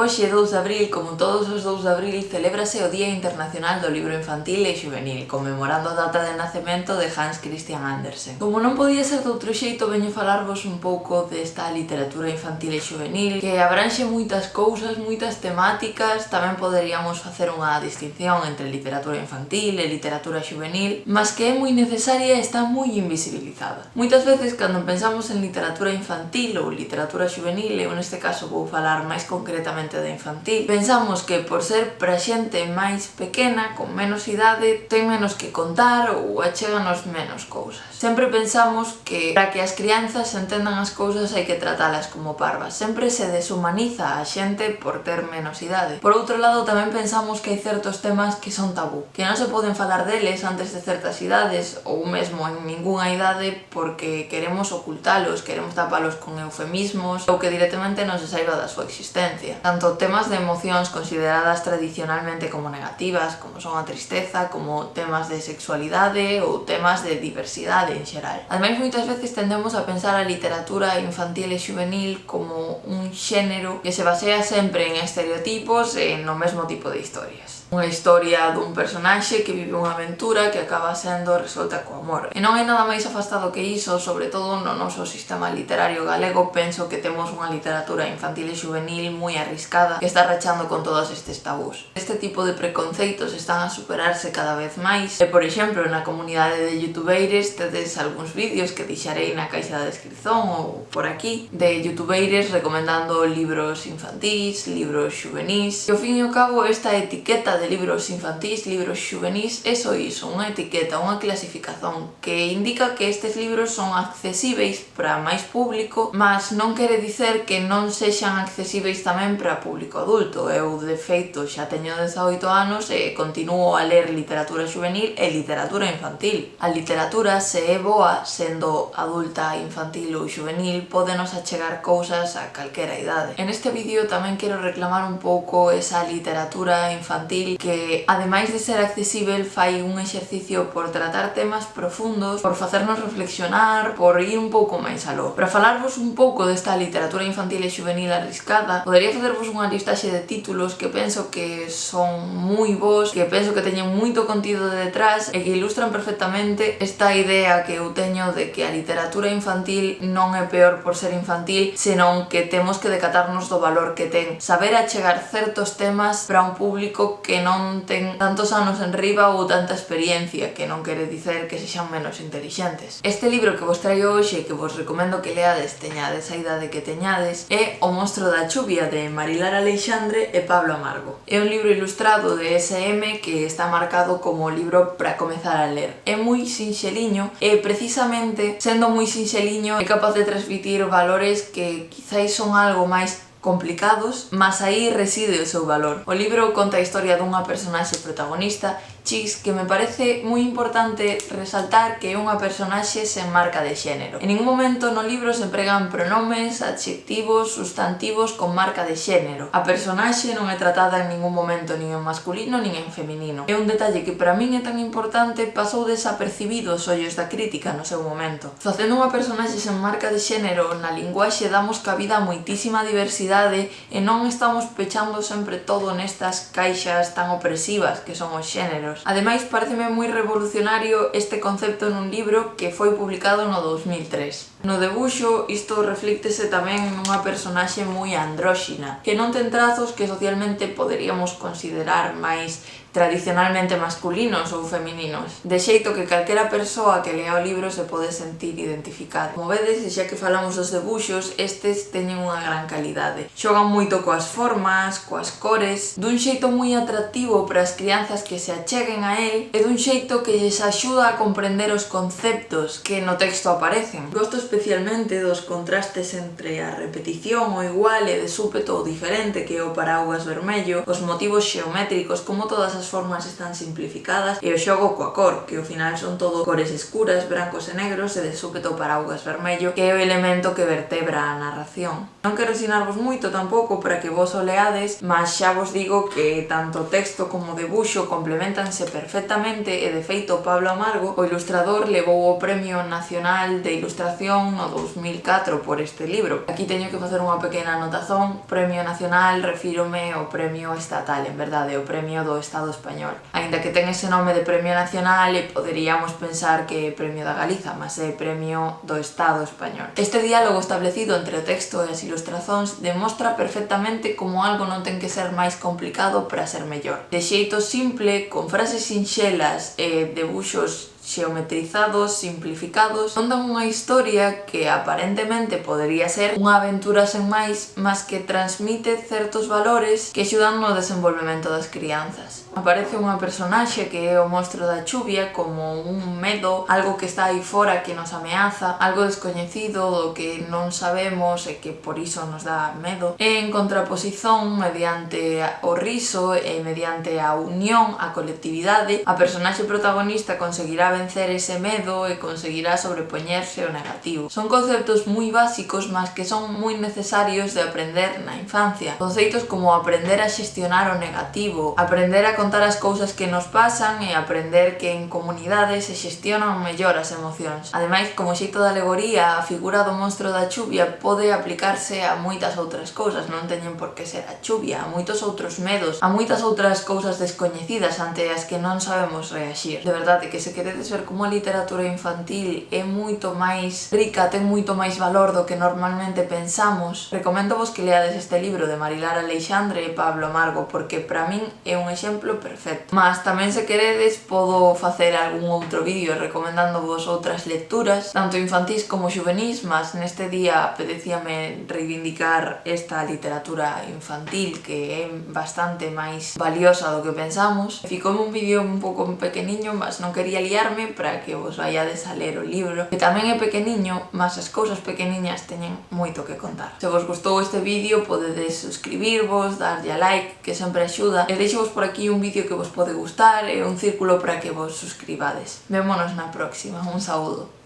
Hoxe, 2 de abril, como todos os 2 de abril, celébrase o Día Internacional do Libro Infantil e Xuvenil, conmemorando a data de nacemento de Hans Christian Andersen. Como non podía ser de outro xeito, veño falarvos un pouco desta literatura infantil e xuvenil, que abranxe moitas cousas, moitas temáticas. Tamén poderíamos facer unha distinción entre literatura infantil e literatura xuvenil, mas que é moi necesaria e está moi invisibilizada. Moitas veces, cando pensamos en literatura infantil ou literatura xuvenil, eu neste caso vou falar máis concretamente da infantil, pensamos que por ser para xente máis pequena, con menos idade, ten menos que contar ou achéganos menos cousas. Sempre pensamos que para que as crianzas entendan as cousas hai que tratalas como parvas. Sempre se deshumaniza a xente por ter menos idade. Por outro lado, tamén pensamos que hai certos temas que son tabú, que non se poden falar deles antes de certas idades ou mesmo en ningunha idade porque queremos ocultalos, queremos tapalos con eufemismos ou que directamente non se saiba da súa existencia. Tanto temas de emocións consideradas tradicionalmente como negativas, como son a tristeza, como temas de sexualidade ou temas de diversidade en xeral. Ademais, moitas veces tendemos a pensar a literatura infantil e xuvenil como un xénero que se basea sempre en estereotipos e no mesmo tipo de historias. Unha historia dun personaxe que vive unha aventura que acaba sendo resolta co amor. E non hai nada máis afastado que iso, sobre todo no noso sistema literario galego. Penso que temos unha literatura infantil e xuvenil moi arriscada que está rachando con todos estes tabús. Este tipo de preconceitos están a superarse cada vez máis e, por exemplo, na comunidade de youtubeires tedes algúns vídeos que deixarei na caixa da descripción ou por aquí de youtubeires recomendando libros infantís, libros xuvenís. E ao fin e ao cabo, esta etiqueta de libros infantís, libros xuvenís, é só iso, unha etiqueta, unha clasificación que indica que estes libros son accesíveis para máis público, mas non quere dicer que non sexan accesíveis tamén para público adulto. Eu, de feito, xa teño 18 anos e continuo a ler literatura xuvenil e literatura infantil. A literatura, se é boa, sendo adulta, infantil ou xuvenil, pódenos achegar cousas a calquera idade. En este vídeo tamén quero reclamar un pouco esa literatura infantil que, ademais de ser accesível, fai un exercicio por tratar temas profundos, por facernos reflexionar, por ir un pouco máis aló. Para falarvos un pouco desta literatura infantil e xuvenil arriscada, podería facervos unha listaxe de títulos que penso que son moi bons, que penso que teñen moito contido detrás e que ilustran perfectamente esta idea que eu teño de que a literatura infantil non é peor por ser infantil, senón que temos que decatarnos do valor que ten saber achegar certos temas para un público que non ten tantos anos en riba ou tanta experiencia, que non quere dicer que sexan menos intelixentes. Este libro que vos traio hoxe, que vos recomendo que leades, teñades a idade que teñades, é O monstro da chuvia, de Marilar Aleixandre e Pablo Amargo. É un libro ilustrado de SM que está marcado como libro para comezar a ler. É moi sinxeliño e, precisamente, sendo moi sinxeliño, é capaz de transmitir valores que quizáis son algo máis complicados, mas aí reside o seu valor. O libro conta a historia dunha personaxe protagonista, Chis, que me parece moi importante resaltar que é unha personaxe sen marca de xénero. En ningún momento no libro se empregan pronomes, adxectivos, sustantivos con marca de xénero. A personaxe non é tratada en ningún momento nin en masculino nin en feminino. É un detalle que para min é tan importante, pasou desapercibido aos ollos da crítica no seu momento. Facendo unha personaxe sen marca de xénero na linguaxe damos cabida a moitísima diversidade e non estamos pechando sempre todo nestas caixas tan opresivas que son os xéneros. Ademais, pareceme moi revolucionario este concepto nun libro que foi publicado no 2003. No debuxo, isto reflíctese tamén nunha personaxe moi andróxina, que non ten trazos que socialmente poderíamos considerar máis tradicionalmente masculinos ou femininos, de xeito que calquera persoa que lea o libro se pode sentir identificada. Como vedes, e xa que falamos dos debuxos, estes teñen unha gran calidade. Xogan moito coas formas, coas cores, dun xeito moi atractivo para as crianzas que se acheguen a el e dun xeito que lles axuda a comprender os conceptos que no texto aparecen. Gosto especialmente dos contrastes entre a repetición o igual e de súpeto o diferente, que é o paraugas vermello, os motivos xeométricos, como todas as formas están simplificadas, e o xogo coa cor, que ao final son todo cores escuras, brancos e negros, e de súpeto paraugas vermello, que é o elemento que vertebra a narración. Non quero ensinarvos moito tampouco para que vos o leades, mas xa vos digo que tanto o texto como o debuxo complementanse perfectamente e, de feito, Pablo Amargo, o ilustrador, levou o Premio Nacional de Ilustración nomeación no 2004 por este libro. Aquí teño que facer unha pequena anotación. Premio nacional refírome ao premio estatal, en verdade, o premio do Estado español. Aínda que ten ese nome de premio nacional, poderíamos pensar que é premio da Galiza, mas é premio do Estado español. Este diálogo establecido entre o texto e as ilustrazóns demostra perfectamente como algo non ten que ser máis complicado para ser mellor. De xeito simple, con frases sinxelas e debuxos xeometrizados, simplificados, contan unha historia que aparentemente podería ser unha aventura sen máis, mas que transmite certos valores que axudan no desenvolvemento das crianzas. Aparece unha personaxe que é o monstro da chuvia como un medo, algo que está aí fora que nos ameaza, algo descoñecido do que non sabemos e que por iso nos dá medo. E en contraposición, mediante o riso e mediante a unión, a colectividade, a personaxe protagonista conseguirá vencer ese medo e conseguirá sobrepoñerse ao negativo. Son conceptos moi básicos, mas que son moi necesarios de aprender na infancia. Conceitos como aprender a xestionar o negativo, aprender a contar as cousas que nos pasan e aprender que en comunidades se xestionan mellor as emocións. Ademais, como xeito de alegoría, a figura do monstro da chuvia pode aplicarse a moitas outras cousas, non teñen por que ser a chuvia, a moitos outros medos, a moitas outras cousas descoñecidas ante as que non sabemos reaxir. De verdade que se queredes ver como a literatura infantil é moito máis rica, ten moito máis valor do que normalmente pensamos, recomendo vos que leades este libro de Marilar Aleixandre e Pablo Amargo, porque para min é un exemplo perfecto. Mas tamén se queredes podo facer algún outro vídeo recomendando vos outras lecturas, tanto infantís como xuvenís, mas neste día apetecíame reivindicar esta literatura infantil que é bastante máis valiosa do que pensamos. Ficoume un vídeo un pouco pequeniño, mas non quería liarme para que vos vaiades a ler o libro, que tamén é pequeniño, mas as cousas pequeniñas teñen moito que contar. Se vos gustou este vídeo, podedes suscribirvos, darlle a like, que sempre axuda, e deixo-vos por aquí un vídeo que vos pode gustar e un círculo para que vos suscribades. Vémonos na próxima. Un saúdo.